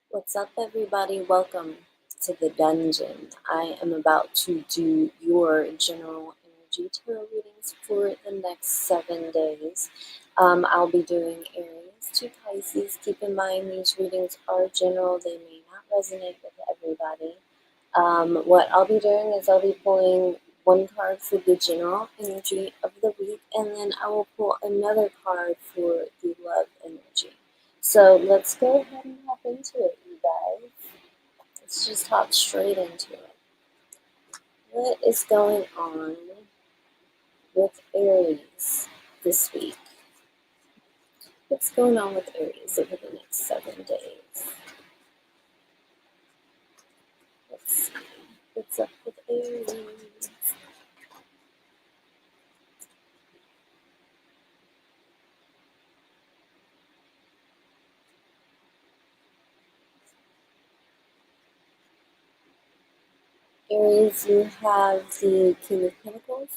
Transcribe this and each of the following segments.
What's up, everybody? Welcome to the dungeon. I am about to do your general energy tarot readings for the next 7 days. I'll be doing Aries to Pisces. Keep in mind, these readings are general, they may not resonate with everybody. What I'll be doing is I'll be pulling one card for the general energy of the week, and then I will pull another card for the love energy. So let's go ahead and hop into it, you guys. Let's just hop straight into it. What is going on with Aries this week? What's going on with Aries over the next 7 days? Let's see. What's up with Aries? Aries, you have the King of Pentacles.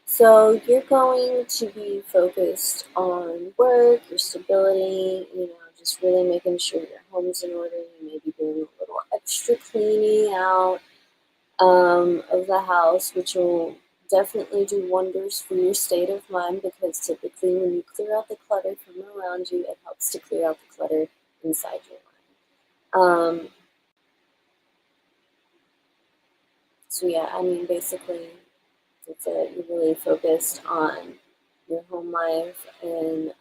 So you're going to be focused on work, your stability, just really making sure your home's in order. You may be doing a little extra cleaning out of the house, which will definitely do wonders for your state of mind, because typically when you clear out the clutter from around you, it helps to clear out the clutter inside your mind. So yeah, basically, that's it. You're really focused on your home life and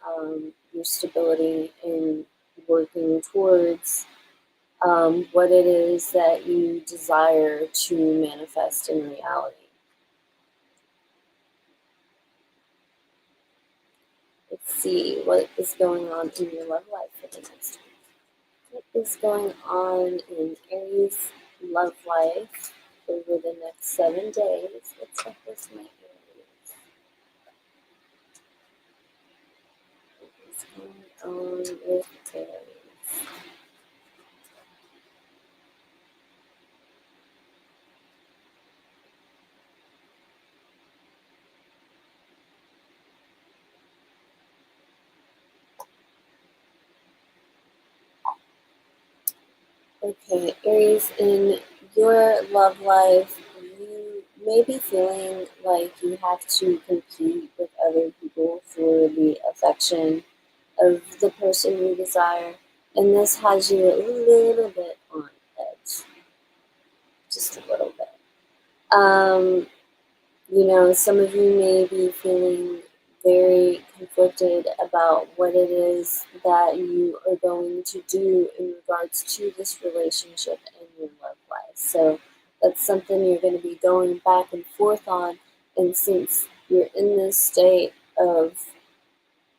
your stability and working towards what it is that you desire to manifest in reality. Let's see what is going on in your love life for the next week. What is going on in Aries' love life over the next 7 days? What's up with my Aries? What is going on with Aries? Okay, Aries, in your love life, you may be feeling like you have to compete with other people for the affection of the person you desire, and this has you a little bit on edge, just a little bit. Some of you may be feeling very conflicted about what it is that you are going to do in regards to this relationship and your love life. So that's something you're going to be going back and forth on. And since you're in this state of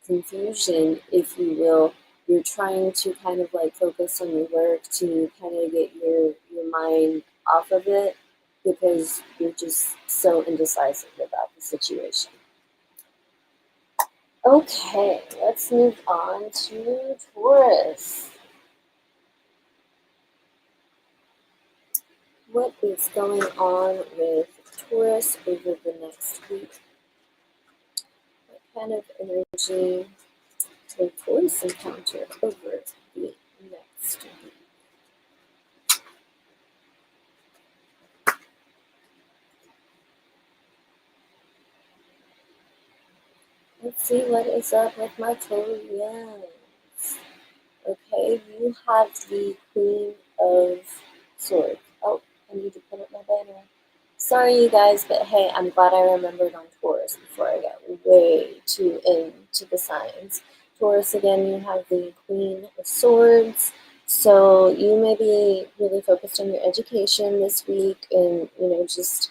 confusion, if you will, you're trying to kind of like focus on your work to kind of get your mind off of it, because you're just so indecisive about the situation. Okay, let's move on to Taurus. What is going on with Taurus over the next week? What kind of energy will Taurus encounter over the next week? Let's see what is up with my Taurians. Okay, you have the Queen of Swords. Oh, I need to put up my banner. Sorry, you guys, but hey, I'm glad I remembered on Taurus before I got way too into the signs. Taurus, again, you have the Queen of Swords. So you may be really focused on your education this week and, just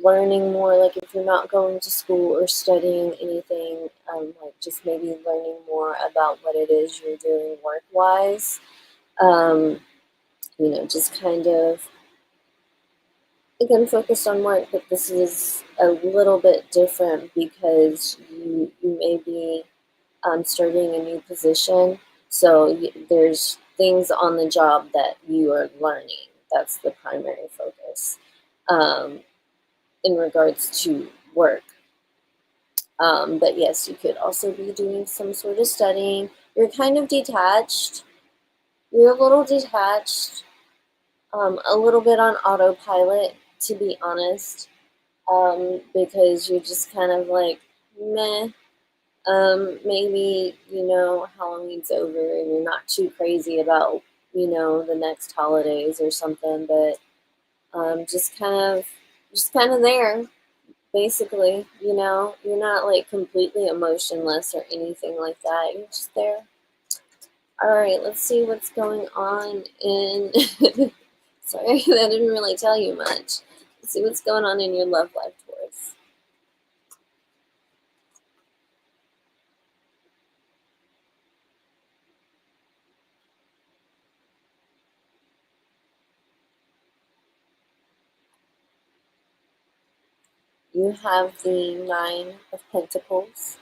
learning more. Like if you're not going to school or studying anything, like just maybe learning more about what it is you're doing work-wise. Just kind of, again, focused on work, but this is a little bit different because you may be starting a new position. So there's things on the job that you are learning. That's the primary focus in regards to work. But yes, you could also be doing some sort of studying. You're kind of detached. you're a little detached, a little bit on autopilot, to be honest, because you're just kind of like, meh. Maybe, Halloween's over and you're not too crazy about, the next holidays or something, but just kind of there, basically, you're not like completely emotionless or anything like that. You're just there. All right, let's see what's going on in. Sorry, that didn't really tell you much. Let's see what's going on in your love life, Taurus. You have the Nine of Pentacles.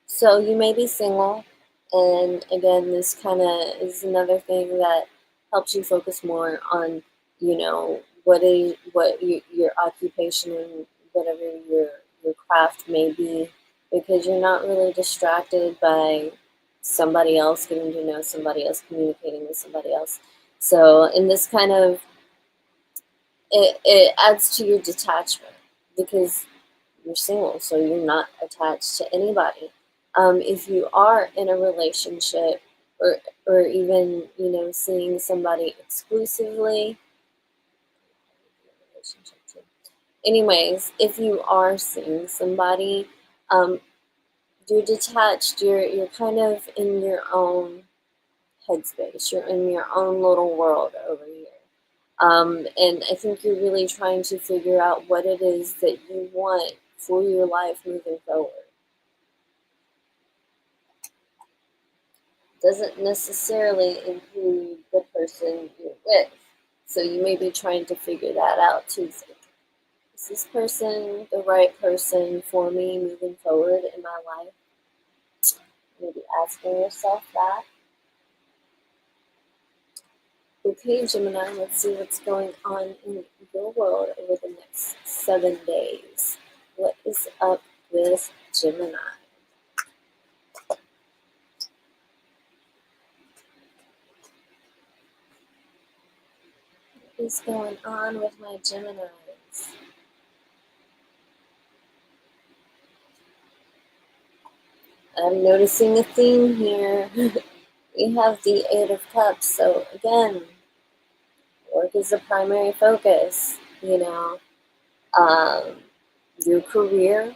So you may be single, and again, this kind of is another thing that helps you focus more on, your occupation and whatever your craft may be, because you're not really distracted by somebody else, getting to know somebody else, communicating with somebody else. So in this kind of, it adds to your detachment because you're single, so you're not attached to anybody. If you are in a relationship, or even seeing somebody exclusively, anyways, if you are seeing somebody, um, you're detached. You're kind of in your own headspace. You're in your own little world over here. And I think you're really trying to figure out what it is that you want for your life moving forward. Doesn't necessarily include the person you're with. So you may be trying to figure that out too. Is this person the right person for me moving forward in my life? Maybe asking yourself that. Okay, Gemini, let's see what's going on in your world over the next 7 days. What is up with Gemini? What is going on with my Geminis? I'm noticing a theme here. We have the Eight of Cups, so again, work is the primary focus, um, your career,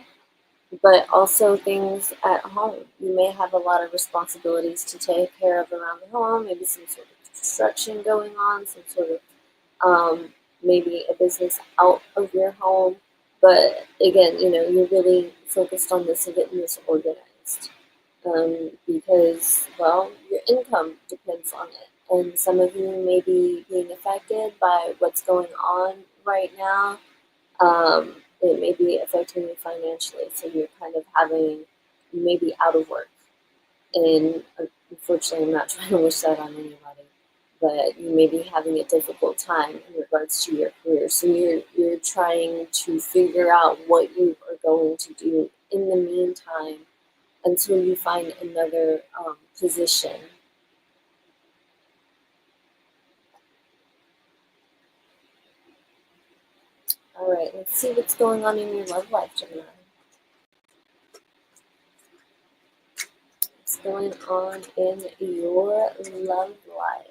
but also things at home. You may have a lot of responsibilities to take care of around the home, maybe some sort of construction going on, some sort of maybe a business out of your home. But again, you're really focused on this and getting this organized. Because, well, your income depends on it. And some of you may be being affected by what's going on right now. It may be affecting you financially. So you're kind of you may be out of work. And unfortunately, I'm not trying to wish that on anybody, but you may be having a difficult time in regards to your career. So you're trying to figure out what you are going to do in the meantime until you find another position. All right, let's see what's going on in your love life, Gemini. What's going on in your love life?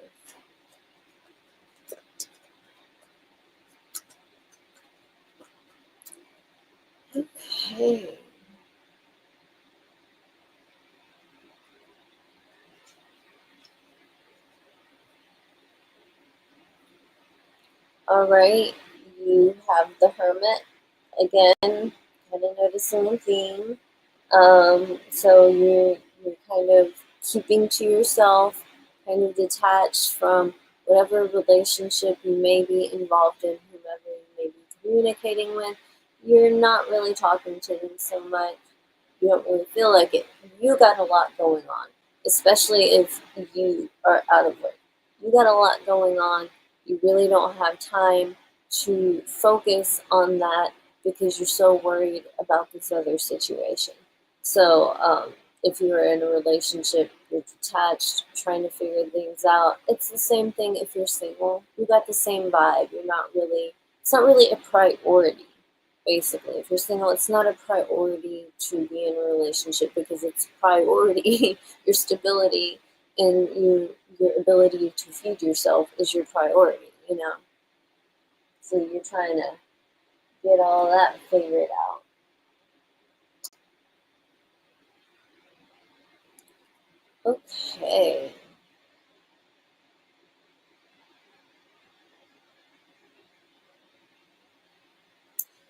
Okay. All right, you have the Hermit again, kind of noticing a theme. So you're kind of keeping to yourself, kind of detached from whatever relationship you may be involved in, whomever you may be communicating with. You're not really talking to them so much. You don't really feel like it. You got a lot going on, especially if you are out of work. You got a lot going on. You really don't have time to focus on that because you're so worried about this other situation. So if you're in a relationship, you're detached, trying to figure things out. It's the same thing if you're single. You got the same vibe. It's not really a priority, basically. If you're single, it's not a priority to be in a relationship because it's priority, your stability and your ability to feed yourself is your priority, you know? So you're trying to get all that figured out. Okay.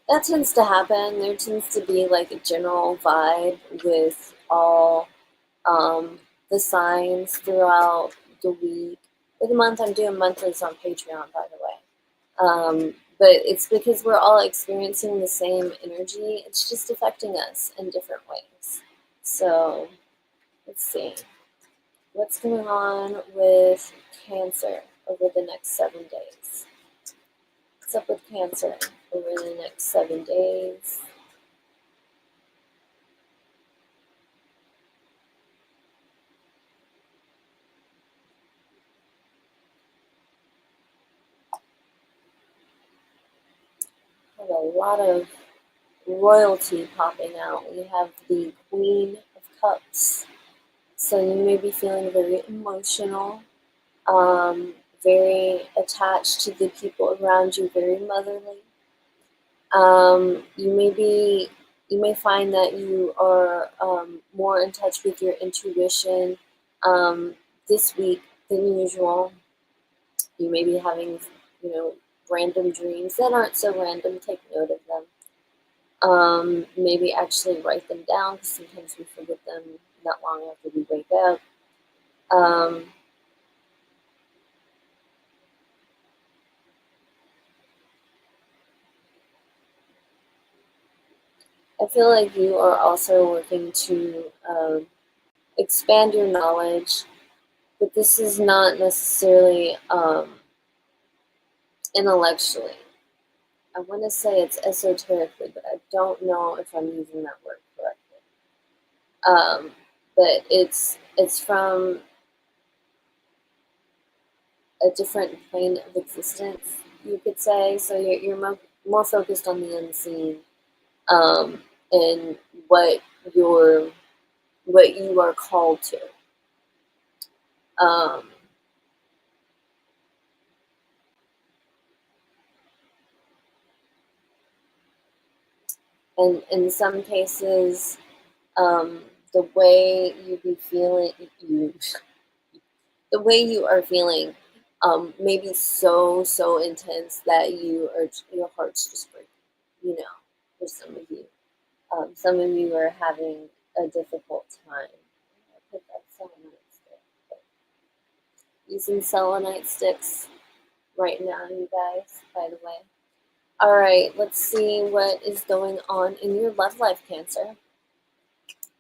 That tends to happen. There tends to be like a general vibe with all the signs throughout the week. For the month, I'm doing monthlies on Patreon, by the way. But it's because we're all experiencing the same energy. It's just affecting us in different ways. So let's see. What's going on with Cancer over the next 7 days? What's up with Cancer over the next 7 days? I have a lot of royalty popping out. We have the Queen of Cups. So you may be feeling very emotional, very attached to the people around you, very motherly. You may find that you are more in touch with your intuition um, this week than usual. You may be having, you know, random dreams that aren't so random. Take note of them. Maybe actually write them down because sometimes we forget them not long after we wake up. Um, I feel like you are also working to expand your knowledge, but this is not necessarily intellectually. I want to say it's esoterically, but I don't know if I'm using that word correctly. But it's from a different plane of existence, you could say. So you're more focused on the unseen and your what you are called to. Um, and in some cases, um, the way you be feeling, you the way you are feeling, may be so intense that your heart's just breaking. You know, for some of you are having a difficult time. I put that selenite stick. Using selenite sticks right now, you guys. By the way. All right, let's see what is going on in your love life, Cancer.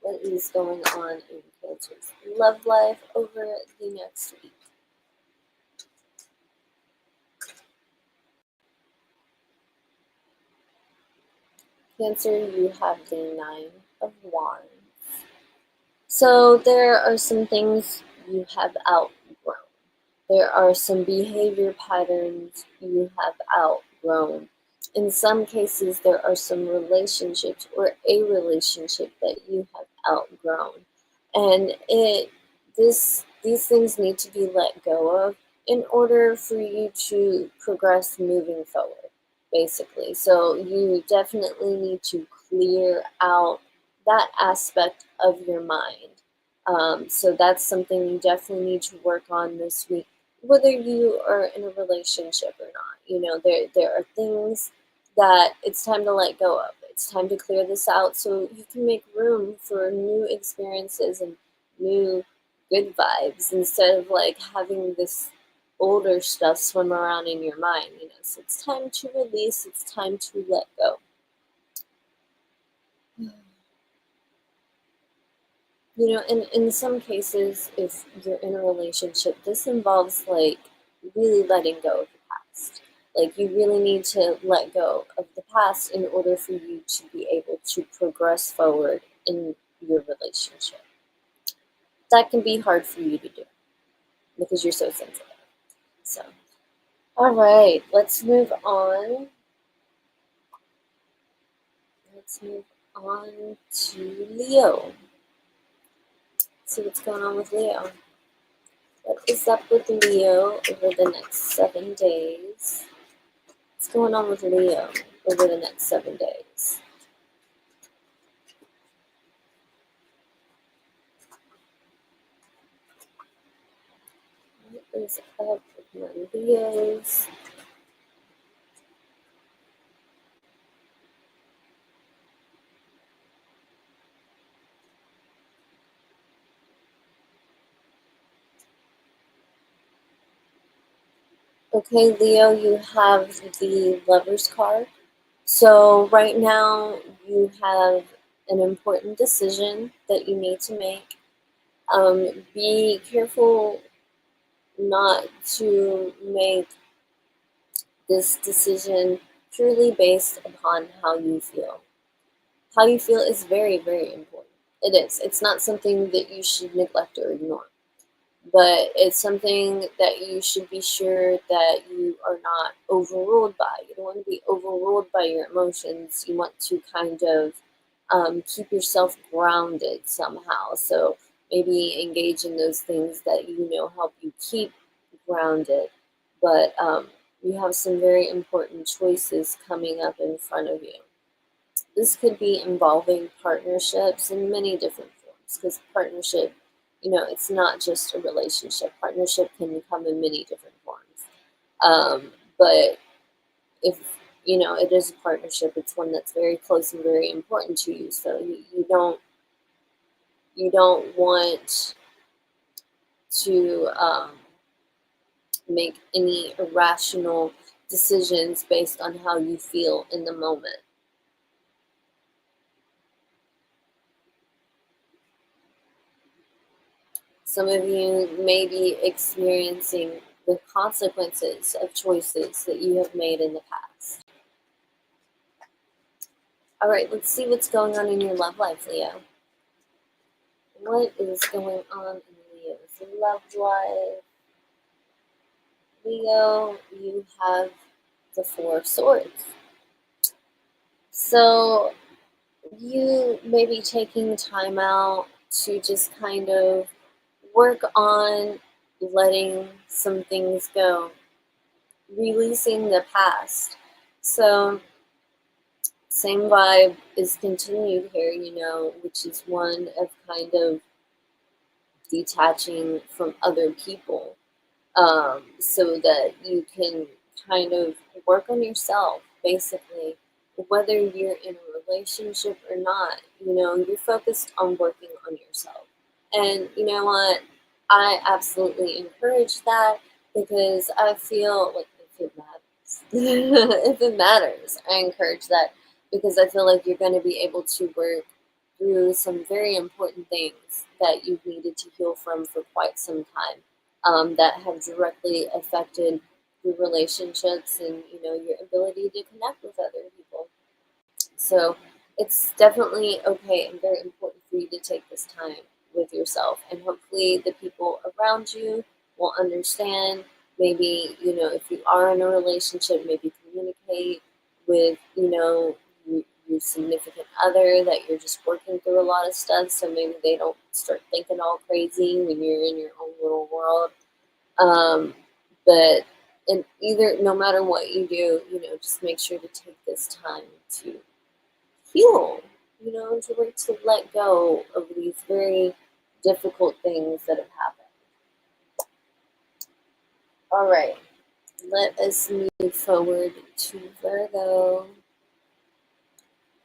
What is going on in Cancer's love life over the next week? Cancer, you have the Nine of Wands. So there are some things you have outgrown. There are some behavior patterns you have outgrown. In some cases, there are some relationships or a relationship that you have outgrown. And these things need to be let go of in order for you to progress moving forward, basically. So you definitely need to clear out that aspect of your mind. So that's something you definitely need to work on this week, whether you are in a relationship or not. You know, there are things that it's time to let go of. It's time to clear this out so you can make room for new experiences and new good vibes instead of like having this older stuff swim around in your mind, you know. So it's time to release, it's time to let go. You know, in some cases, if you're in a relationship, this involves like really letting go of the past. Like you really need to let go of the past in order for you to be able to progress forward in your relationship. that can be hard for you to do because you're so sensitive. So, all right, let's move on. Let's move on to Leo. See what's going on with Leo. What is up with Leo over the next 7 days? What's going on with Leo over the next 7 days? What is up with my Leos? Okay, Leo, you have the Lover's card. So right now you have an important decision that you need to make. Be careful not to make this decision purely based upon how you feel. How you feel is very, very important. It is. It's not something that you should neglect or ignore, but it's something that you should be sure that you are not overruled by. You don't want to be overruled by your emotions. You want to kind of keep yourself grounded somehow. So maybe engage in those things that you know help you keep grounded. But you have some very important choices coming up in front of you. This could be involving partnerships in many different forms because partnership, it's not just a relationship. Partnership can come in many different forms. But if it is a partnership, it's one that's very close and very important to you. So you don't want to make any irrational decisions based on how you feel in the moment. Some of you may be experiencing the consequences of choices that you have made in the past. All right, let's see what's going on in your love life, Leo. What is going on in Leo's love life? Leo, you have the Four of Swords. So you may be taking time out to just kind of work on letting some things go, releasing the past. So same vibe is continued here, which is one of kind of detaching from other people, so that you can kind of work on yourself, basically. Whether you're in a relationship or not, you're focused on working on yourself. And you know what? I absolutely encourage that because I feel like if it matters, if it matters, I encourage that because I feel like you're going to be able to work through some very important things that you've needed to heal from for quite some time, that have directly affected your relationships and your ability to connect with other people. So it's definitely okay and very important for you to take this time with yourself, and hopefully the people around you will understand. Maybe if you are in a relationship, maybe communicate with your significant other that you're just working through a lot of stuff, so maybe they don't start thinking all crazy when you're in your own little world. But and either no matter what you do, just make sure to take this time to heal, to work to let go of these very difficult things that have happened. All right, let us move forward to Virgo.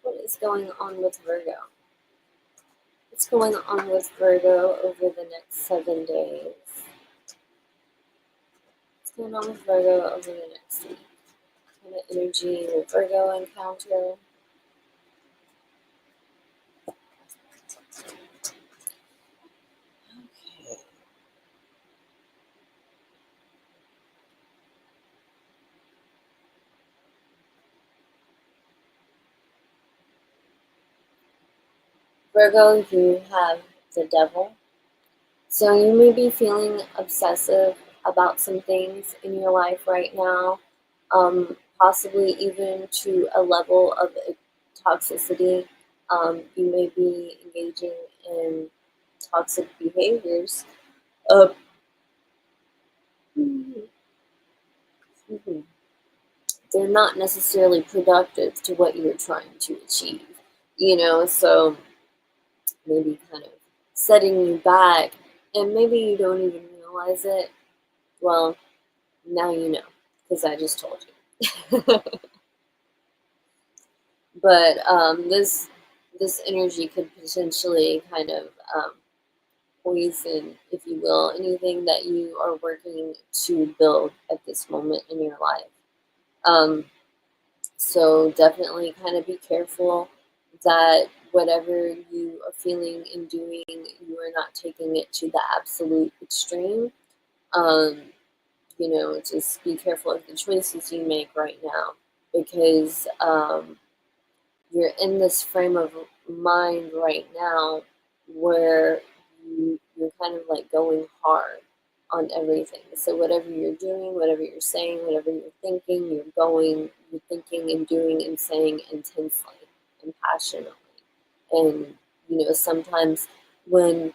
What is going on with Virgo? What's going on with Virgo over the next 7 days? What's going on with Virgo over the next week? What kind of energy will Virgo encounter? Okay. Virgo, you have the Devil. So you may be feeling obsessive about some things in your life right now, possibly even to a level of toxicity. You may be engaging in toxic behaviors. Uh, they're not necessarily productive to what you're trying to achieve, so maybe kind of setting you back, and maybe you don't even realize it. Well, now you know, because I just told you. But this energy could potentially kind of poison, if you will, anything that you are working to build at this moment in your life. Um, so definitely kind of be careful that whatever you are feeling and doing, you are not taking it to the absolute extreme. Um, just be careful of the choices you make right now, because you're in this frame of mind right now where you're kind of like going hard on everything. So whatever you're doing, whatever you're saying, whatever you're thinking, you're thinking and doing and saying intensely and passionately. And sometimes when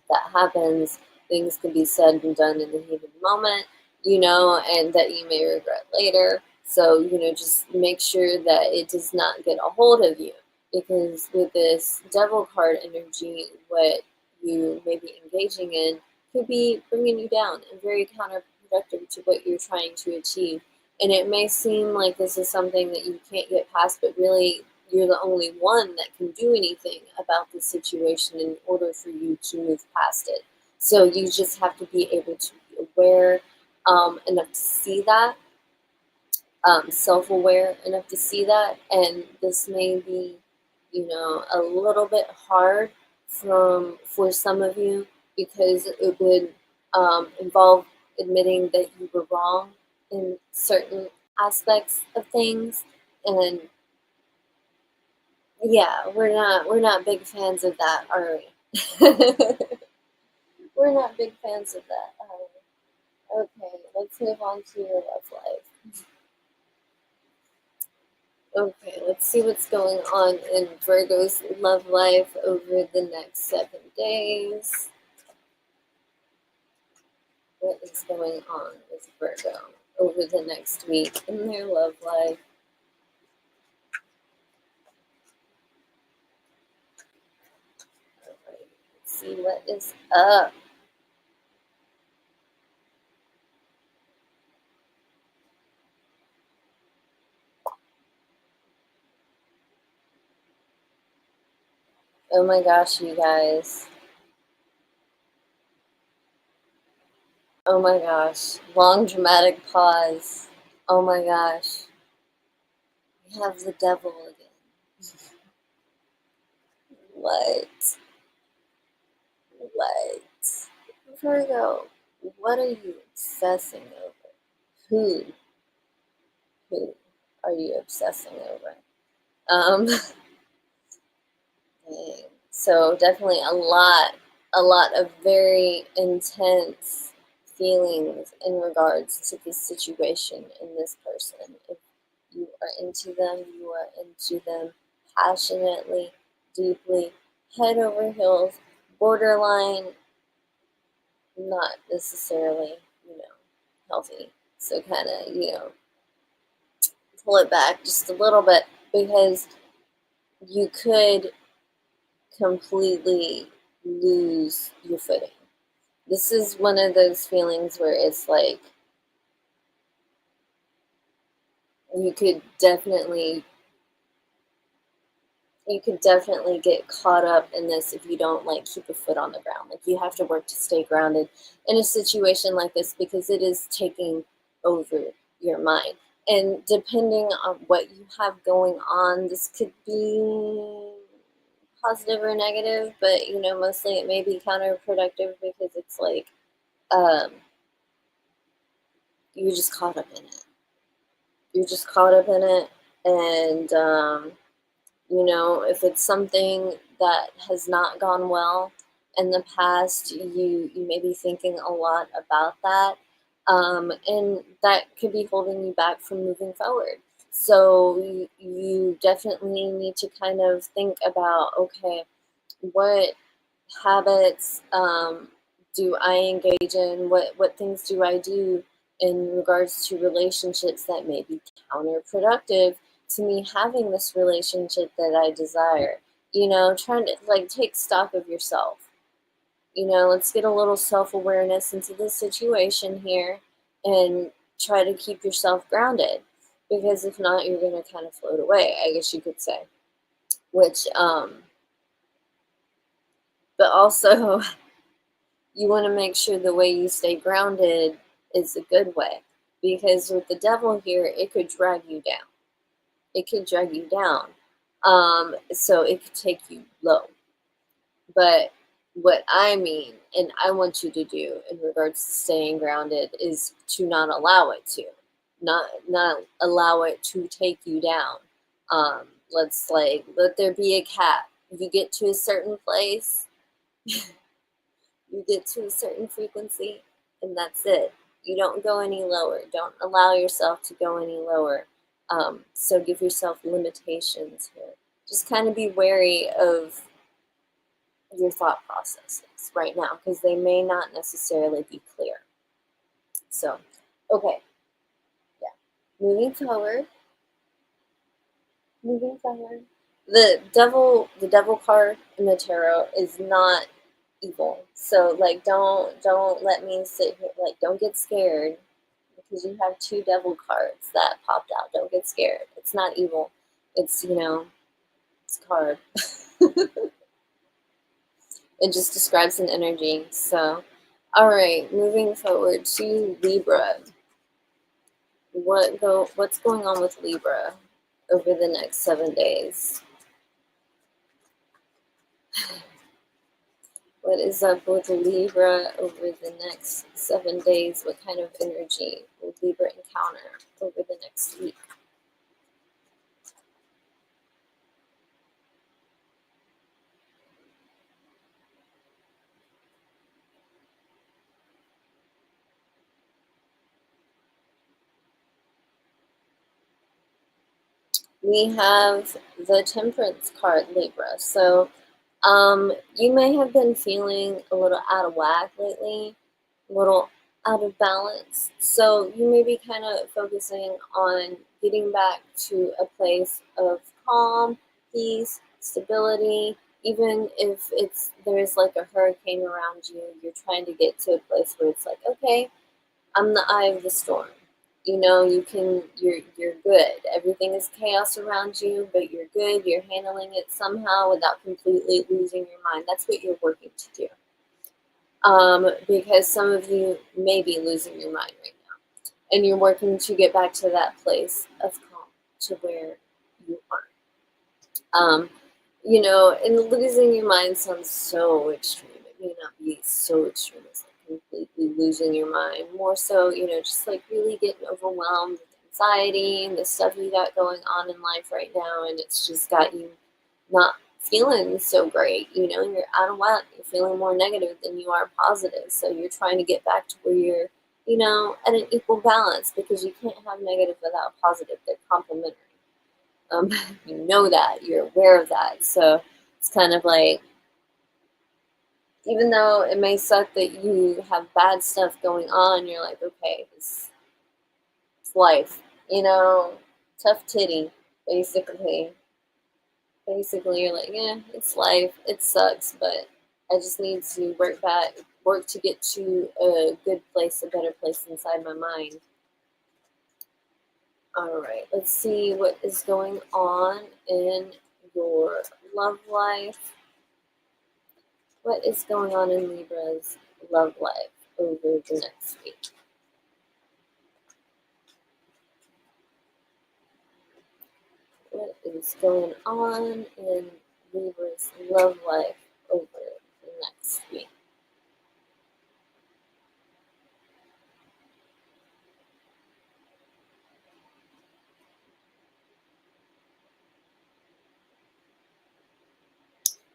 that happens, things can be said and done in the heat of the moment, and that you may regret later. So, just make sure that it does not get a hold of you. Because with this devil card energy, what you may be engaging in could be bringing you down and very counterproductive to what you're trying to achieve. And it may seem like this is something that you can't get past, but really you're the only one that can do anything about the situation in order for you to move past it. So you just have to be able to be aware enough to see that, self-aware enough to see that, and this may be, a little bit hard for some of you, because it would involve admitting that you were wrong in certain aspects of things, and yeah, we're not big fans of that, are we? We're not big fans of that, are we? Okay, let's move on to your love life. Okay, let's see what's going on in Virgo's love life over the next 7 days. What is going on with Virgo over the next week in their love life? Alright, let's see what is up. Oh my gosh, you guys. Oh my gosh. Long dramatic pause. Oh my gosh. We have the devil again. What? What? Virgo, what are you obsessing over? Who? Who are you obsessing over? Um, so definitely a lot of very intense feelings in regards to this situation and this person. If you are into them, you are into them passionately, deeply, head over heels, borderline, not necessarily, healthy. So kind of, pull it back just a little bit, because you could completely lose your footing. This is one of those feelings where it's like you could definitely get caught up in this if you don't like keep a foot on the ground. Like, you have to work to stay grounded in a situation like this, because it is taking over your mind. And depending on what you have going on, this could be positive or negative, but mostly it may be counterproductive, because it's like um, you're just caught up in it. You're just caught up in it, and if it's something that has not gone well, in the past you may be thinking a lot about that, and that could be holding you back from moving forward. So you definitely need to kind of think about, okay, what habits do I engage in? What things do I do in regards to relationships that may be counterproductive to me having this relationship that I desire? Trying to like take stock of yourself. Let's get a little self awareness into the situation here and try to keep yourself grounded. Because if not, you're going to kind of float away, I guess you could say. Which, but also, you want to make sure the way you stay grounded is a good way. Because with the devil here, it could drag you down. It could drag you down. So it could take you low. But what I mean, and I want you to do in regards to staying grounded, is to not allow it to, not allow it to take you down. Let's like let there be a cap. You get to a certain place, you get to a certain frequency, and that's it. You don't go any lower. Don't allow yourself to go any lower. So give yourself limitations here. Just kind of be wary of your thought processes right now because they may not necessarily be clear. So, okay, yeah. Moving forward, moving forward. The devil card in the tarot is not evil. So like don't let me sit here, like don't get scared because you have two devil cards that popped out. Don't get scared. It's not evil. It's it's a card. It just describes an energy. So, all right, moving forward to Libra. What's going on with Libra over the next 7 days? What is up with Libra over the next 7 days? What kind of energy will Libra encounter over the next week? We have the Temperance card, Libra. So you may have been feeling a little out of whack lately, a little out of balance. So you may be kind of focusing on getting back to a place of calm, peace, stability. Even if there's like a hurricane around you, you're trying to get to a place where it's like, okay, I'm the eye of the storm. You're good. Everything is chaos around you, but you're good. You're handling it somehow without completely losing your mind. That's what you're working to do. Because some of you may be losing your mind right now, and you're working to get back to that place of calm, to where you are. And losing your mind sounds so extreme. It may not be so extreme as like completely losing your mind. More so, just like really getting overwhelmed with anxiety and the stuff you got going on in life right now, and it's just got you not feeling so great. You're out of whack. You're feeling more negative than you are positive. So you're trying to get back to where you're, at an equal balance because you can't have negative without positive. They're complementary. Um, you know that, you're aware of that. So it's kind of like, even though it may suck that you have bad stuff going on, you're like, okay, it's life, tough titty, basically. Basically, you're like, yeah, it's life, it sucks, but I just need to work to get to a good place, a better place inside my mind. All right, let's see what is going on in your love life. What is going on in Libra's love life over the next week? What is going on in Libra's love life over the next week?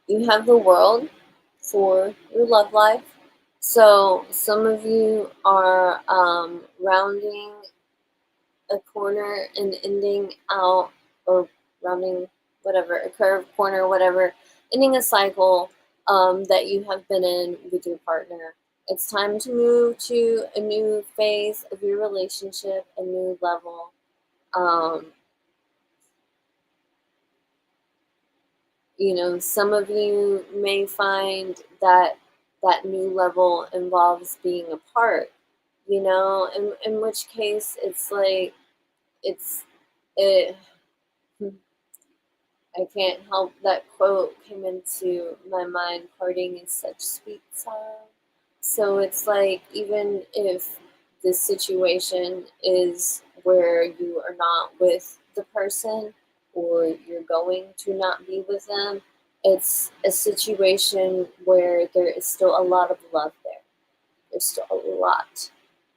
You have the World. for your love life. So some of you are rounding a corner and ending out, or rounding whatever, a curve, corner, whatever, ending a cycle that you have been in with your partner. It's time to move to a new phase of your relationship, a new level. Um, some of you may find that that new level involves being apart, in which case it's like, it, I can't help that quote came into my mind, parting is such sweet sorrow. So it's like, even if this situation is where you are not with the person, or you're going to not be with them, it's a situation where there is still a lot of love there. There's still a lot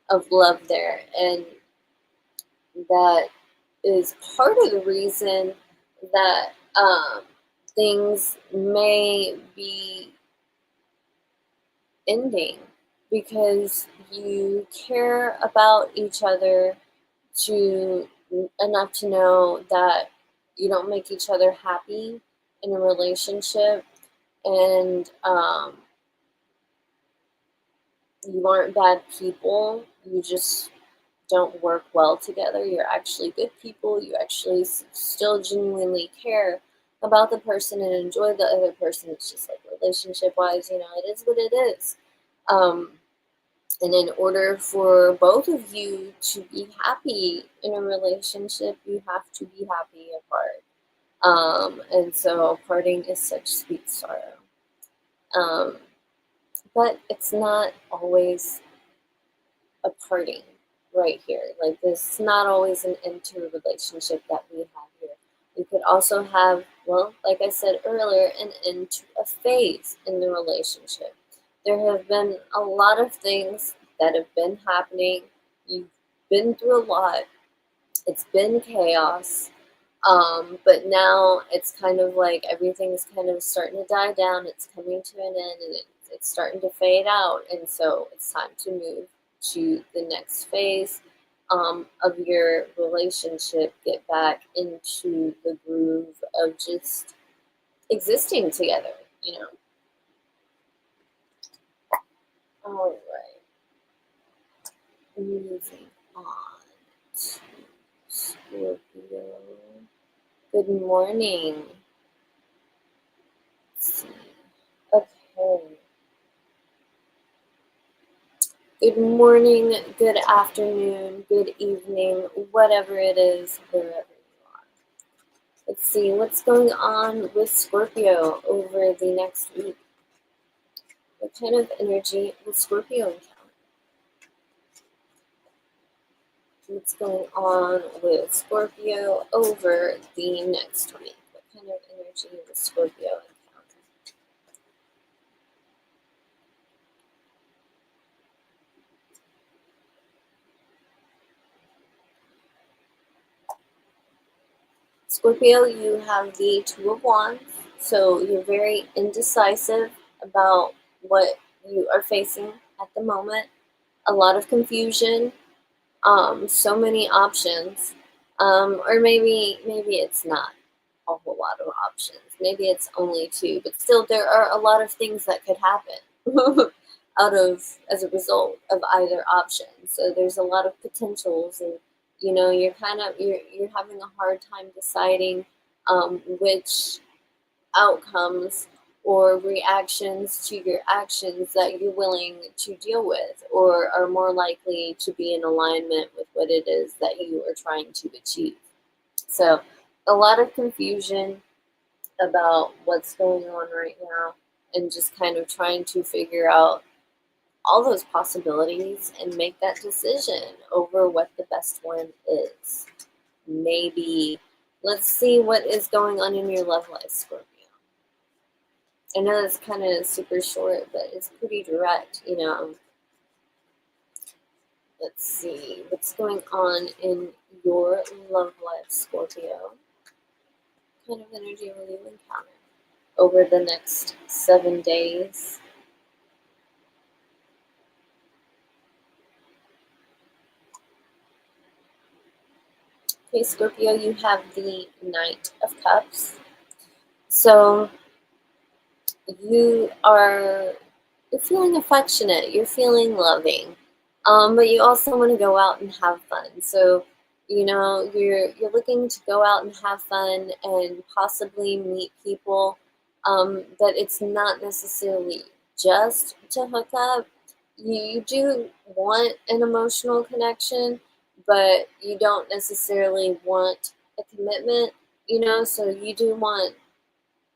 of love there. And that is part of the reason that things may be ending, because you care about each other to enough to know that you don't make each other happy in a relationship, and you aren't bad people. You just don't work well together. You're actually good people. You actually still genuinely care about the person and enjoy the other person. It's just like, relationship wise, it is what it is. Um, and in order for both of you to be happy in a relationship, you have to be happy apart. And so parting is such sweet sorrow. But it's not always a parting right here. Like, this is not always an end to a relationship that we have here. We could also have, well, like I said earlier, an end to a phase in the relationship. There have been a lot of things that have been happening. You've been through a lot. It's been chaos. But now it's kind of like everything's kind of starting to die down. It's coming to an end, and it's starting to fade out. And so it's time to move to the next phase of your relationship. Get back into the groove of just existing together. All right. Moving on to Scorpio. Good morning. Let's see. Okay. Good morning, good afternoon, good evening, whatever it is, wherever you are. Let's see what's going on with Scorpio over the next week. What kind of energy will Scorpio encounter? What's going on with Scorpio over the next week? What kind of energy will Scorpio encounter? Scorpio, you have the Two of Wands, so you're very indecisive about what you are facing at the moment. A lot of confusion, so many options, or maybe it's not a whole lot of options. Maybe it's only two, but still, there are a lot of things that could happen as a result of either option. So there's a lot of potentials, and you're having a hard time deciding which outcomes or reactions to your actions that you're willing to deal with, or are more likely to be in alignment with what it is that you are trying to achieve. So a lot of confusion about what's going on right now, and just kind of trying to figure out all those possibilities and make that decision over what the best one is. Maybe let's see what is going on in your love life, Scorpio. I know it's kind of super short, but it's pretty direct. Let's see what's going on in your love life, Scorpio. What kind of energy will you encounter over the next 7 days? Okay, Scorpio, you have the Knight of Cups. So you are you're feeling affectionate, you're feeling loving, but you also want to go out and have fun. So you're looking to go out and have fun and possibly meet people, but it's not necessarily just to hook up. You do want an emotional connection, but you don't necessarily want a commitment. So you do want,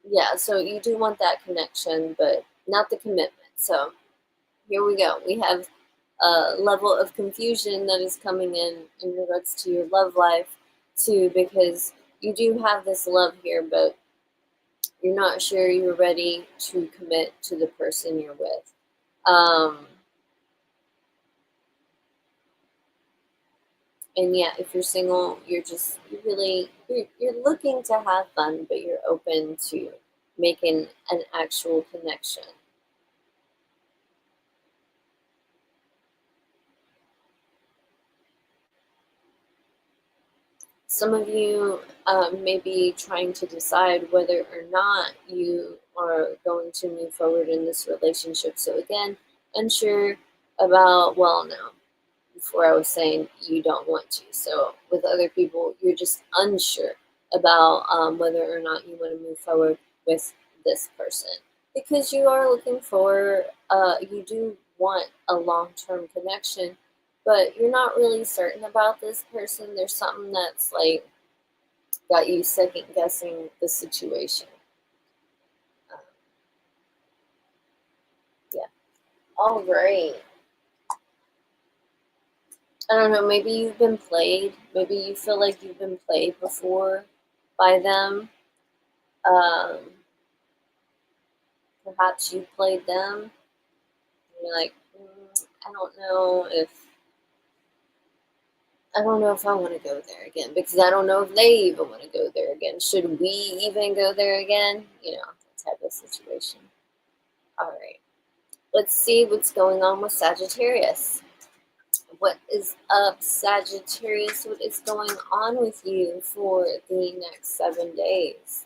yeah, so you do want that connection, but not the commitment. So here we go. We have a level of confusion that is coming in regards to your love life, too, because you do have this love here, but you're not sure you're ready to commit to the person you're with. Um, and yeah, if you're single, you're looking to have fun, but you're open to making an actual connection. Some of you may be trying to decide whether or not you are going to move forward in this relationship. So, again, unsure about, well, no, before I was saying you don't want to. So, with other people, you're just unsure about whether or not you want to move forward with this person because you are looking for, you do want a long term connection, but you're not really certain about this person. There's something that's like got you second guessing the situation. Um, yeah. All right. I don't know. Maybe you've been played. Maybe you feel like you've been played before by them. Um, Perhaps you played them. And you're like, I don't know if I want to go there again because I don't know if they even want to go there again. Should we even go there again? That type of situation. All right. Let's see what's going on with Sagittarius. What is up, Sagittarius? What is going on with you for the next 7 days?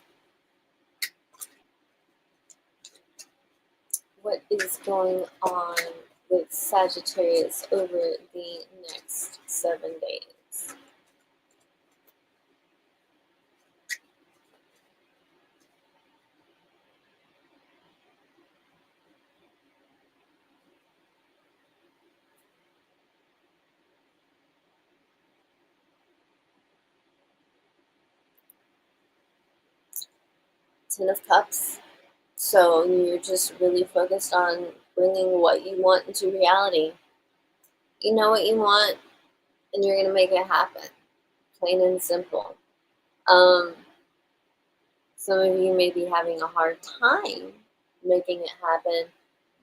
What is going on with Sagittarius over the next 7 days? Ten of Cups. So you're just really focused on bringing what you want into reality. You know what you want, and you're going to make it happen. Plain and simple. Um, some of you may be having a hard time making it happen,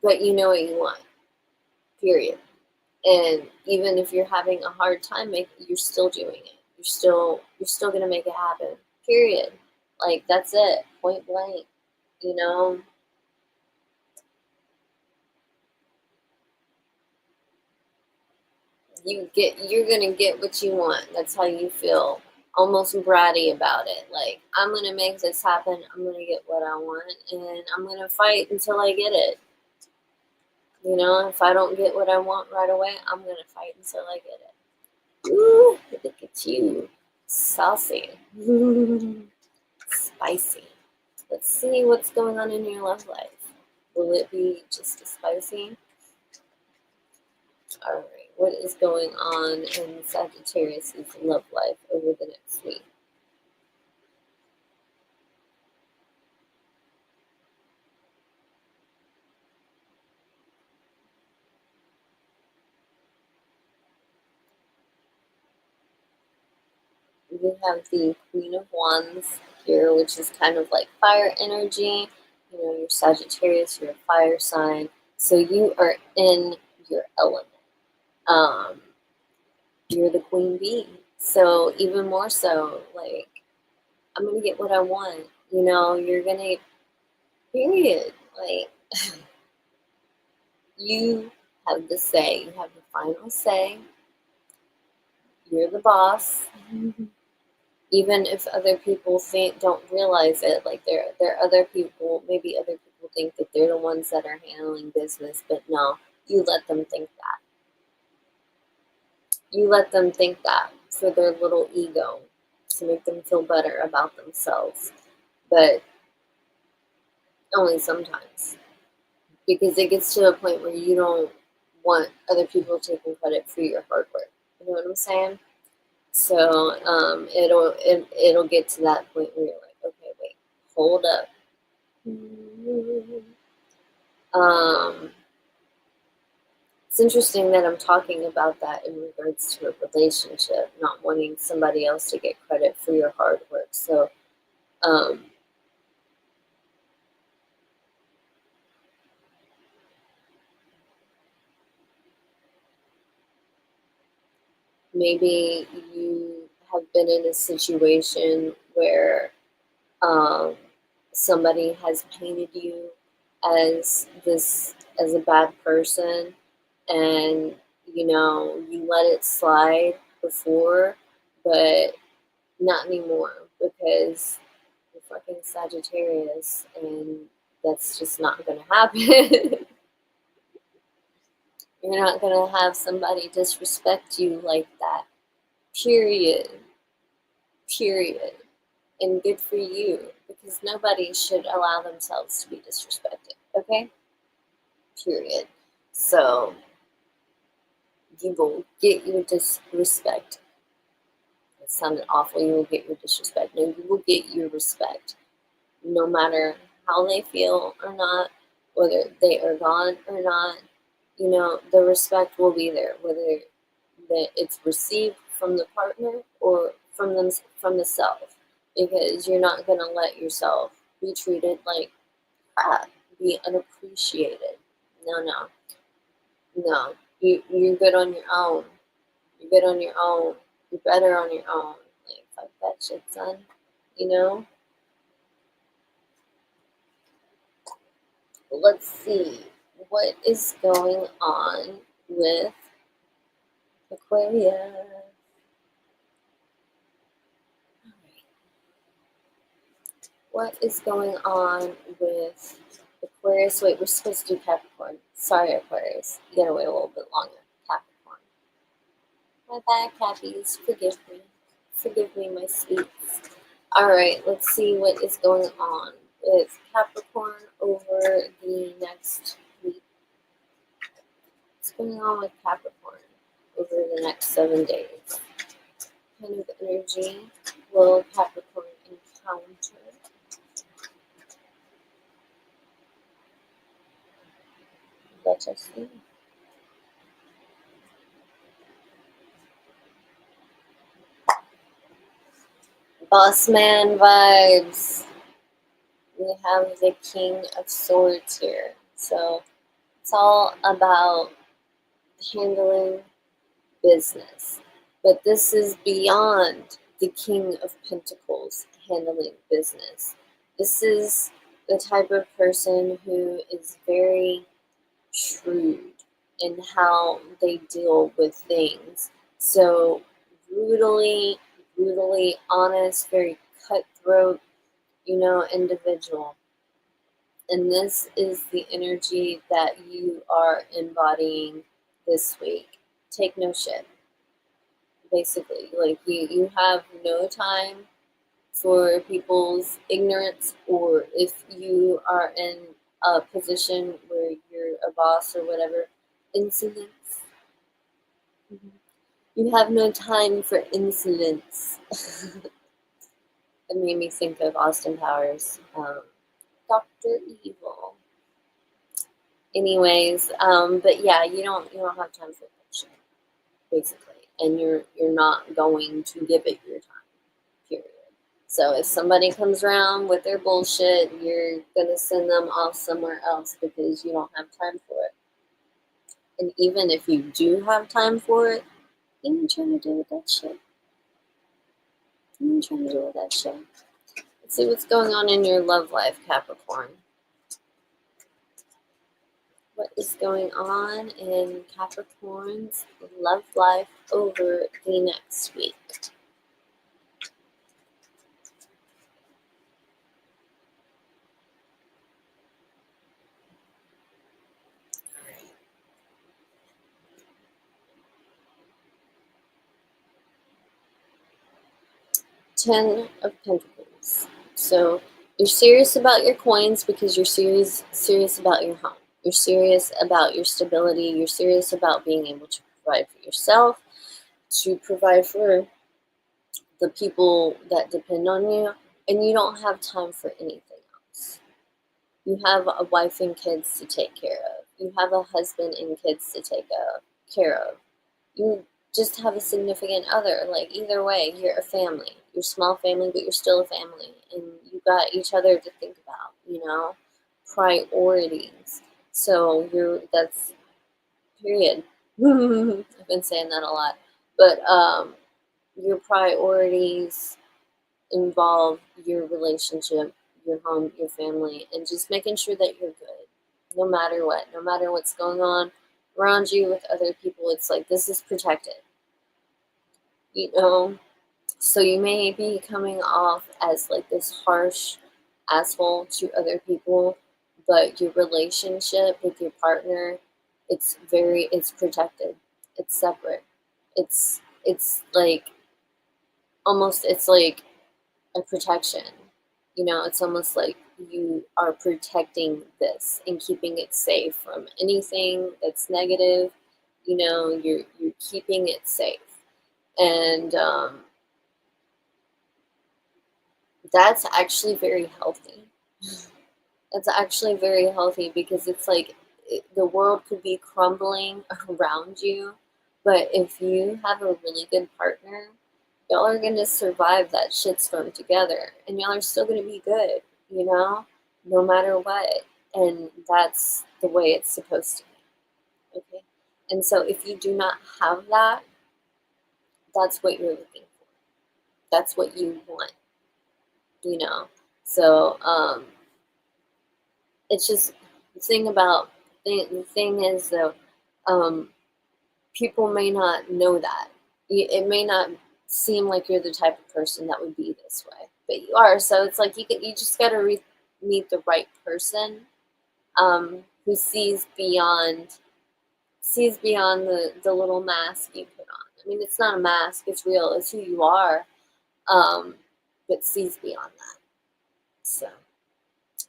but you know what you want, period. And even if you're having a hard time making, you're still doing it. You're still going to make it happen, period. Like, that's it, point blank. You know, you're gonna get what you want. That's how you feel. Almost bratty about it. Like, I'm gonna make this happen. I'm gonna get what I want, and I'm gonna fight until I get it. If I don't get what I want right away, I'm gonna fight until I get it. Ooh, look at you, saucy, spicy. Let's see what's going on in your love life. Will it be just as spicy? All right. What is going on in Sagittarius' love life over the next week? We have the Queen of Wands here, which is kind of like fire energy. You're Sagittarius, you're a fire sign. So you are in your element. Um, you're the queen bee. So even more so, like, I'm gonna get what I want. You're gonna, period. Like, you have the say. You have the final say. You're the boss. Even if other people don't realize it, like there are other people, maybe other people think that they're the ones that are handling business, but no, you let them think that. You let them think that for their little ego, to make them feel better about themselves, but only sometimes, because it gets to a point where you don't want other people taking credit for your hard work. You know what I'm saying? So it'll get to that point where you're like, okay, wait, hold up. Um, it's interesting that I'm talking about that in regards to a relationship, not wanting somebody else to get credit for your hard work. So um, maybe you have been in a situation where um, somebody has painted you as a bad person, and you let it slide before, but not anymore, because you're fucking Sagittarius, and that's just not gonna happen. You're not gonna have somebody disrespect you like that. Period. Period. And good for you, because nobody should allow themselves to be disrespected. Okay? Period. So you will get your disrespect. It sounded awful. You will get your disrespect. No, you will get your respect, no matter how they feel or not, whether they are gone or not. The respect will be there, whether that it's received from the partner or from the self, because you're not gonna let yourself be treated like crap, be unappreciated. No, no, no. You're good on your own. You're good on your own. You're better on your own. Like, fuck that shit, son. You know? Let's see. What is going on with Aquarius? What is going on with Aquarius? Wait, we're supposed to do Capricorn. Sorry, Aquarius. You gotta wait a little bit longer. Capricorn. My bad, Cappies. Forgive me. Forgive me, my sweets. Alright, let's see what is going on with Capricorn over the next week. What's going on with Capricorn over the next 7 days? What kind of energy will Capricorn encounter? Let us see. Boss man vibes. We have the King of Swords here. So it's all about handling business. But this is beyond the King of Pentacles handling business. This is the type of person who is very shrewd in how they deal with things. So brutally honest, very cutthroat, individual. And this is the energy that you are embodying this week. Take no shit. Basically, like you have no time for people's ignorance, or if you are in a position where you're a boss or whatever, insolence. You have no time for insolence. It made me think of Austin Powers, Dr. Evil. Anyways, but yeah, you don't have time for bullshit, basically, and you're not going to give it your time. Period. So if somebody comes around with their bullshit, you're gonna send them off somewhere else because you don't have time for it. And even if you do have time for it, you ain't trying to deal with that shit. You ain't trying to deal with that shit. Let's see what's going on in your love life, Capricorn. What is going on in Capricorn's love life over the next week? Ten of Pentacles. So you're serious about your coins because you're serious about your home. You're serious about your stability. You're serious about being able to provide for yourself, to provide for the people that depend on you, and you don't have time for anything else. You have a wife and kids to take care of. You have a husband and kids to take care of. You just have a significant other. Like, either way, you're a family. You're a small family, but you're still a family. And you got each other to think about, priorities. So that's period. I've been saying that a lot. But your priorities involve your relationship, your home, your family, and just making sure that you're good no matter what, no matter what's going on around you with other people. It's like, this is protected, you know? So you may be coming off as like this harsh asshole to other people, but your relationship with your partner, it's protected. It's separate. It's like it's like a protection. It's almost like you are protecting this and keeping it safe from anything that's negative. You're keeping it safe, and that's actually very healthy. That's actually very healthy because it's like the world could be crumbling around you, but if you have a really good partner, y'all are gonna survive that shitstorm together, and y'all are still gonna be good, no matter what. And that's the way it's supposed to be. Okay. And so if you do not have that, that's what you're looking for. That's what you want, you know. So it's just the thing is though, um, people may not know that. It may not seem like you're the type of person that would be this way, but you are. So it's like you just got to meet the right person, who sees beyond the little mask you put on. I mean, it's not a mask; it's real. It's who you are, um, but sees beyond that. So,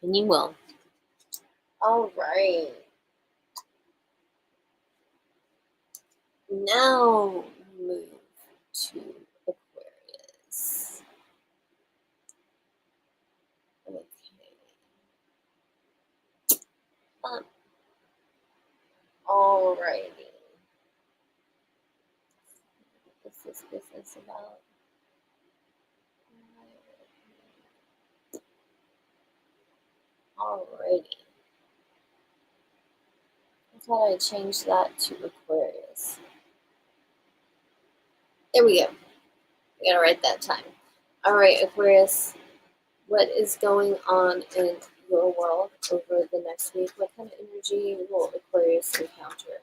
and you will. All right. Now move to Aquarius. Okay. Um, Alrighty. What's this business about? Alrighty. I thought I'd change that to Aquarius. There we go. We got it right that time. Alright, Aquarius. What is going on in your world over the next week? What kind of energy will Aquarius encounter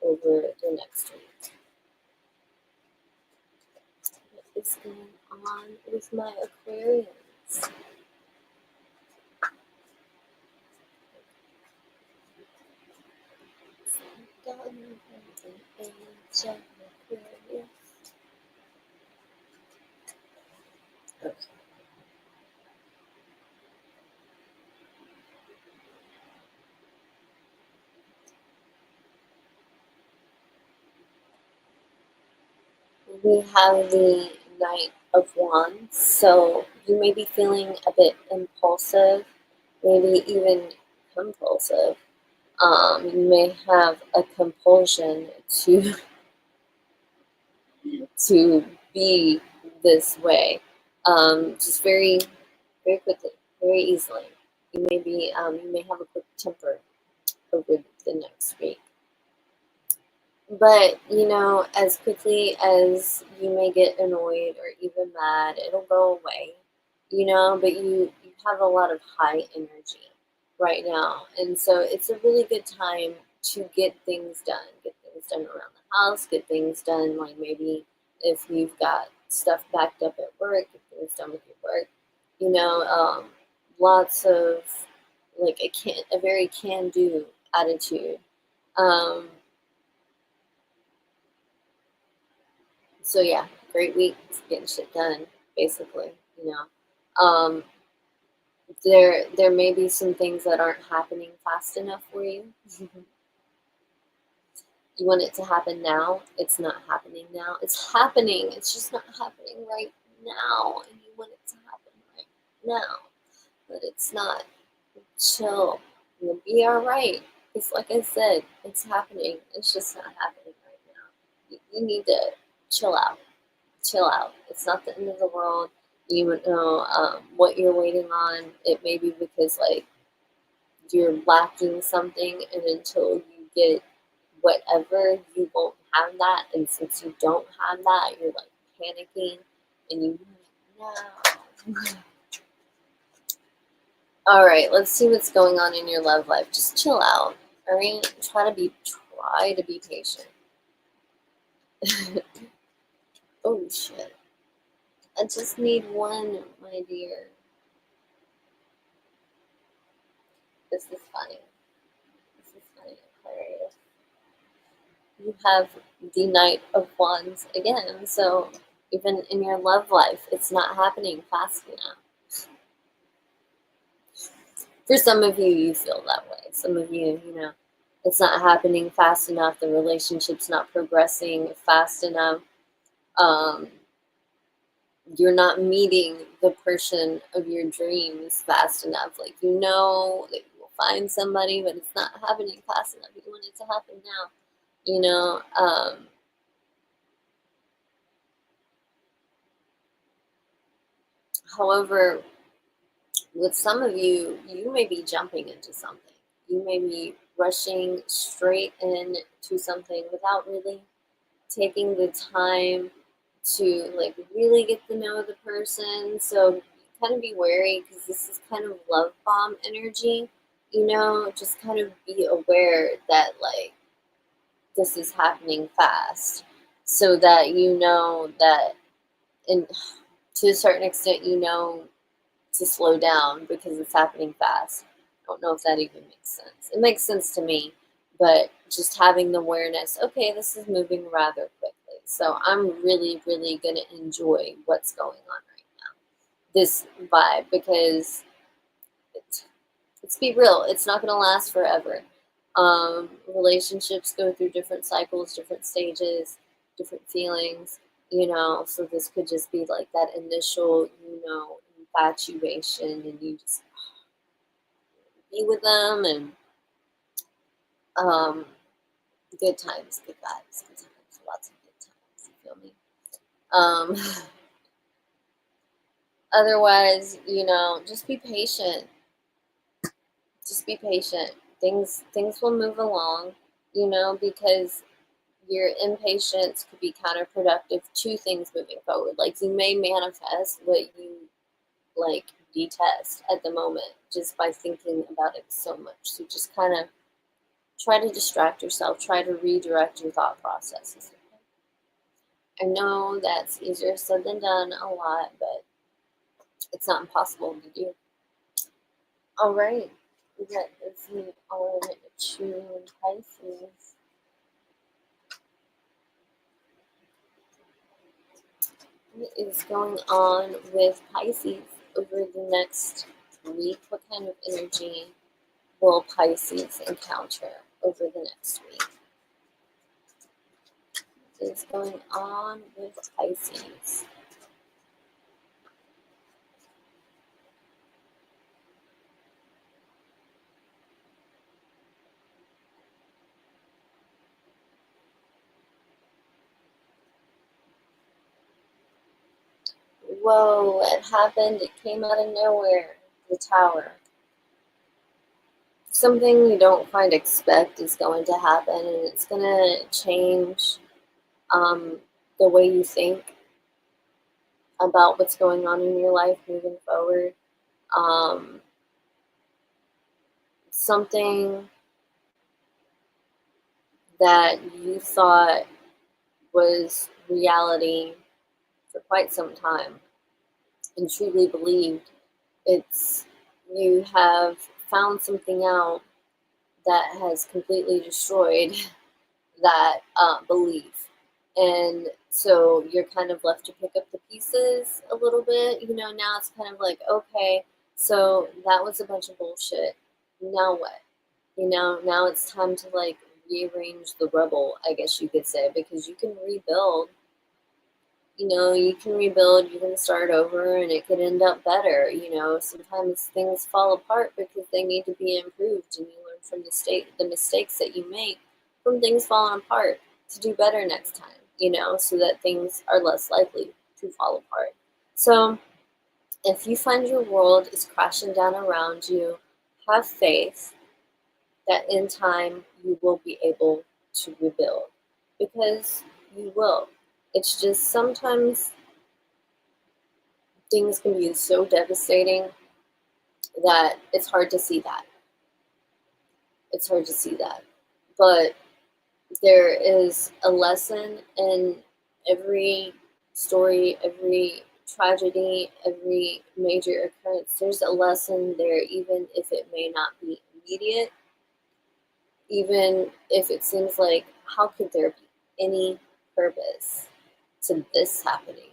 over the next week? What is going on with my Aquarians? Okay. We have the Knight of Wands, so you may be feeling a bit impulsive, maybe even compulsive. You may have a compulsion to to be this way, just very, very quickly, very easily. You may have a quick temper over the next week. But, as quickly as you may get annoyed or even mad, it'll go away, but you have a lot of high energy right now. And so it's a really good time to get things done. Get things done around the house, get things done, like maybe if you've got stuff backed up at work, get things done with your work, lots of like a very can do attitude. Um, So yeah, great week getting shit done. basically, you know. There may be some things that aren't happening fast enough for you. You want it to happen now. It's not happening now. It's happening. It's just not happening right now. And you want it to happen right now. But it's not. Chill. You'll be alright. It's like I said, it's happening. It's just not happening right now. You need to chill out. Chill out. It's not the end of the world. You know what you're waiting on. It may be because like you're lacking something, and until you get whatever, you won't have that. And since you don't have that, you're like panicking, and you want it now. All right, let's see what's going on in your love life. Just chill out. All right, try to be patient. Oh shit! I just need one, my dear. This is funny. This is funny. Hilarious. You have the Knight of Wands again, so even in your love life, it's not happening fast enough. For some of you, you feel that way. Some of you, you know, it's not happening fast enough. The relationship's not progressing fast enough. Um, you're not meeting the person of your dreams fast enough. Like, you know that you will find somebody, but it's not happening fast enough. You want it to happen now. You know, however, with some of you, you may be jumping into something. You may be rushing straight into something without really taking the time to like really get to know the person. So kind of be wary because this is kind of love bomb energy. You know, just kind of be aware that like this is happening fast, so that you know that, and to a certain extent, you know to slow down because it's happening fast. I don't know if that even makes sense. It makes sense to me, but just having the awareness, okay, this is moving rather quickly. So I'm really, really going to enjoy what's going on right now. This vibe, because let's be real, it's not going to last forever. Relationships go through different cycles, different stages, different feelings, you know, so this could just be like that initial, you know, infatuation, and you just be with them, and um, good times, good vibes, good times, lots of good times, you feel me? Otherwise, you know, just be patient. Just be patient. Things will move along, you know, because your impatience could be counterproductive to things moving forward. Like you may manifest what you like detest at the moment just by thinking about it so much. So just kind of try to distract yourself, try to redirect your thought processes. I know that's easier said than done a lot, but it's not impossible to do. All right, that is me on to Pisces. What is going on with Pisces over the next week? What kind of energy will Pisces encounter over the next week? What is going on with Pisces? Whoa, it happened. It came out of nowhere. The Tower. Something you don't quite expect is going to happen, and it's going to change um, the way you think about what's going on in your life moving forward. Um, Something that you thought was reality for quite some time and truly believed, it's you have found something out that has completely destroyed that belief. And so you're kind of left to pick up the pieces a little bit. Now it's kind of like, okay, so that was a bunch of bullshit. Now what? Now it's time to like rearrange the rubble, I guess you could say, because you can rebuild. You can rebuild, you can start over, and it could end up better. Sometimes things fall apart because they need to be improved, and you learn from the mistakes that you make from things falling apart to do better next time, so that things are less likely to fall apart. So, if you find your world is crashing down around you, have faith that in time you will be able to rebuild, because you will. It's just sometimes things can be so devastating that it's hard to see that. It's hard to see that. But there is a lesson in every story, every tragedy, every major occurrence. There's a lesson there, even if it may not be immediate, even if it seems like, how could there be any purpose to this happening?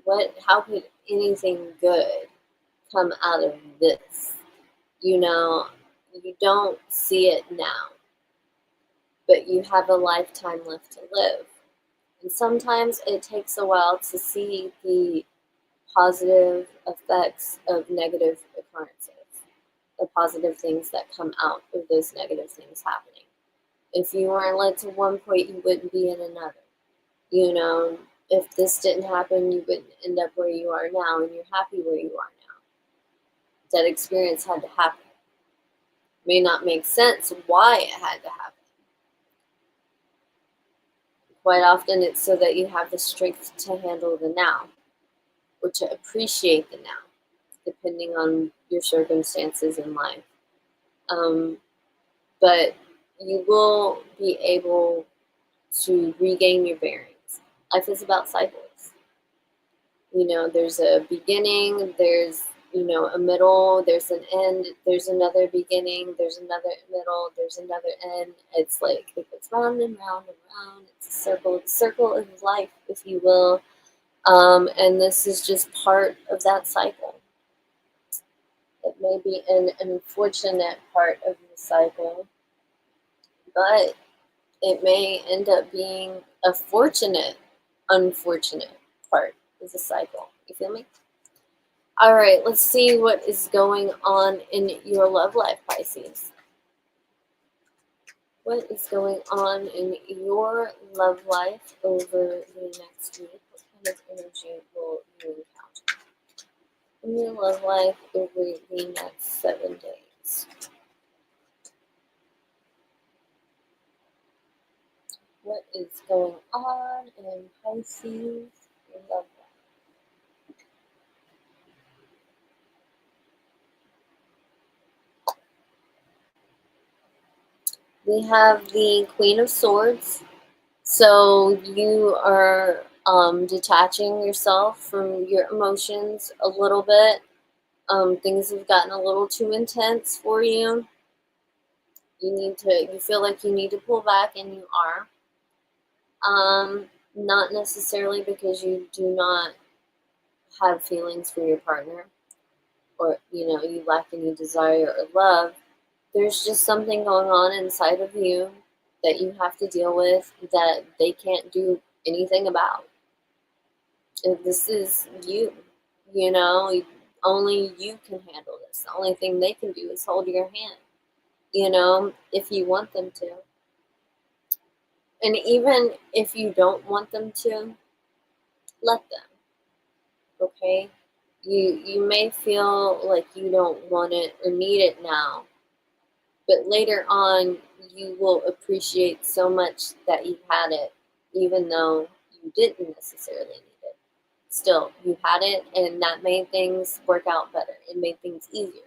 Like, how could anything good come out of this? You don't see it now, but you have a lifetime left to live. And sometimes it takes a while to see the positive effects of negative occurrences, the positive things that come out of those negative things happening. If you weren't led to one point, you wouldn't be in another. If this didn't happen, you wouldn't end up where you are now, and you're happy where you are now. That experience had to happen. May not make sense why it had to happen. Quite often it's so that you have the strength to handle the now, or to appreciate the now, depending on your circumstances in life. But you will be able to regain your bearings. Life is about cycles. There's a beginning, there's a middle, there's an end, there's another beginning, there's another middle, there's another end. It's like it goes round and round and round. It's a circle of life, if you will. And this is just part of that cycle. It may be an unfortunate part of the cycle, but it may end up being a unfortunate part of the cycle. You feel me? All right, let's see what is going on in your love life, Pisces. What is going on in your love life over the next week? What kind of energy will you encounter in your love life over the next 7 days? What is going on in Pisces' love life? We have the Queen of Swords. So you are detaching yourself from your emotions a little bit. Things have gotten a little too intense for you. You feel like you need to pull back, and you are. Not necessarily because you do not have feelings for your partner, or you lack any desire or love. There's just something going on inside of you that you have to deal with that they can't do anything about. And this is you, only you can handle this. The only thing they can do is hold your hand, if you want them to. And even if you don't want them to, let them, okay? You may feel like you don't want it or need it now, but later on, you will appreciate so much that you had it, even though you didn't necessarily need it. Still, you had it, and that made things work out better. It made things easier.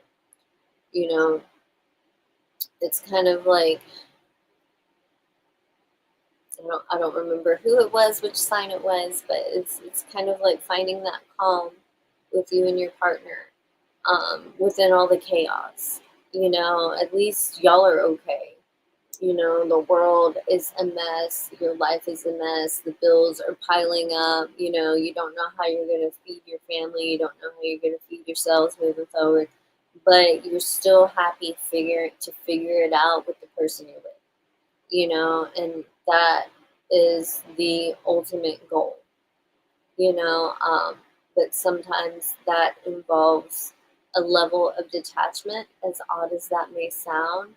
It's kind of like, I don't remember who it was, which sign it was, but it's kind of like finding that calm with you and your partner, within all the chaos. At least y'all are okay. You know, the world is a mess, your life is a mess, the bills are piling up, you know, you don't know how you're going to feed your family, you don't know how you're going to feed yourselves moving forward, but you're still happy to figure it out with the person you're with, you know, and that is the ultimate goal, you know, but sometimes that involves a level of detachment, as odd as that may sound.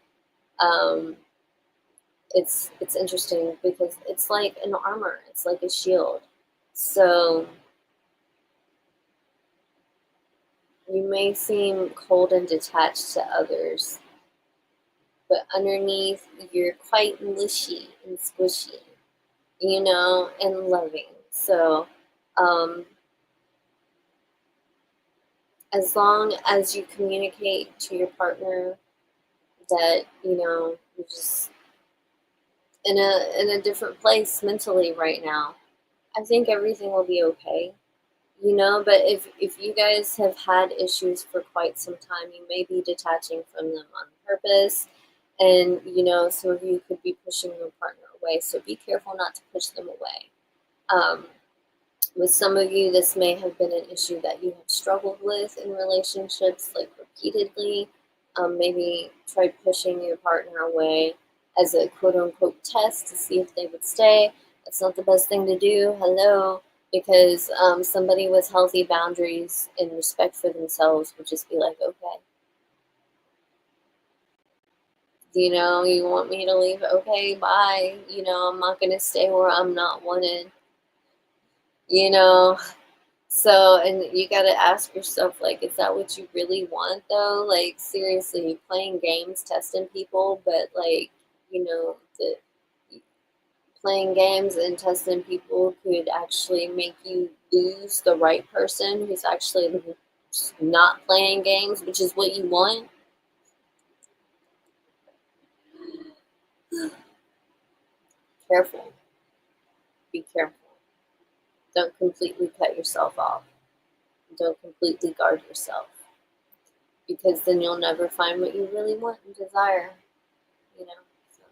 Um, it's interesting because it's like an armor, it's like a shield. So you may seem cold and detached to others, but underneath you're quite mushy and squishy, you know, and loving. So um, as long as you communicate to your partner that, you know, you're just in a different place mentally right now, I think everything will be okay. You know, but if you guys have had issues for quite some time, you may be detaching from them on purpose, and you know, some of you could be pushing your partner away, so be careful not to push them away. um, with some of you, this may have been an issue that you have struggled with in relationships, like repeatedly. Maybe try pushing your partner away as a quote unquote test to see if they would stay. That's not the best thing to do. Hello. Because somebody with healthy boundaries and respect for themselves would just be like, okay, you know, you want me to leave? Okay, bye. You know, I'm not going to stay where I'm not wanted. You know, so, and you got to ask yourself, like, is that what you really want, though? Like, seriously, playing games, testing people, but, like, you know, playing games and testing people could actually make you lose the right person who's actually not playing games, which is what you want. Careful. Be careful. Don't completely cut yourself off. Don't completely guard yourself. Because then you'll never find what you really want and desire, you know. So.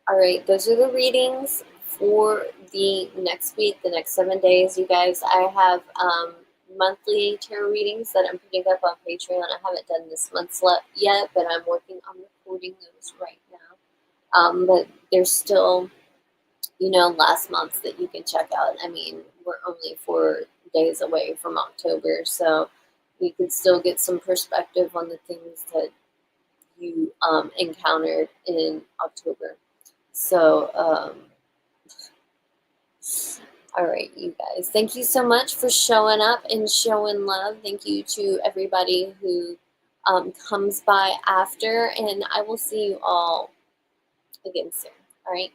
All right, those are the readings for the next week, the next 7 days, you guys. I have monthly tarot readings that I'm putting up on Patreon. I haven't done this month's yet, but I'm working on recording those right now. But there's still, you know, last month that you can check out. I mean, we're only 4 days away from October, so you can still get some perspective on the things that you encountered in October. So, all right, you guys. Thank you so much for showing up and showing love. Thank you to everybody who comes by after, and I will see you all again soon. All right.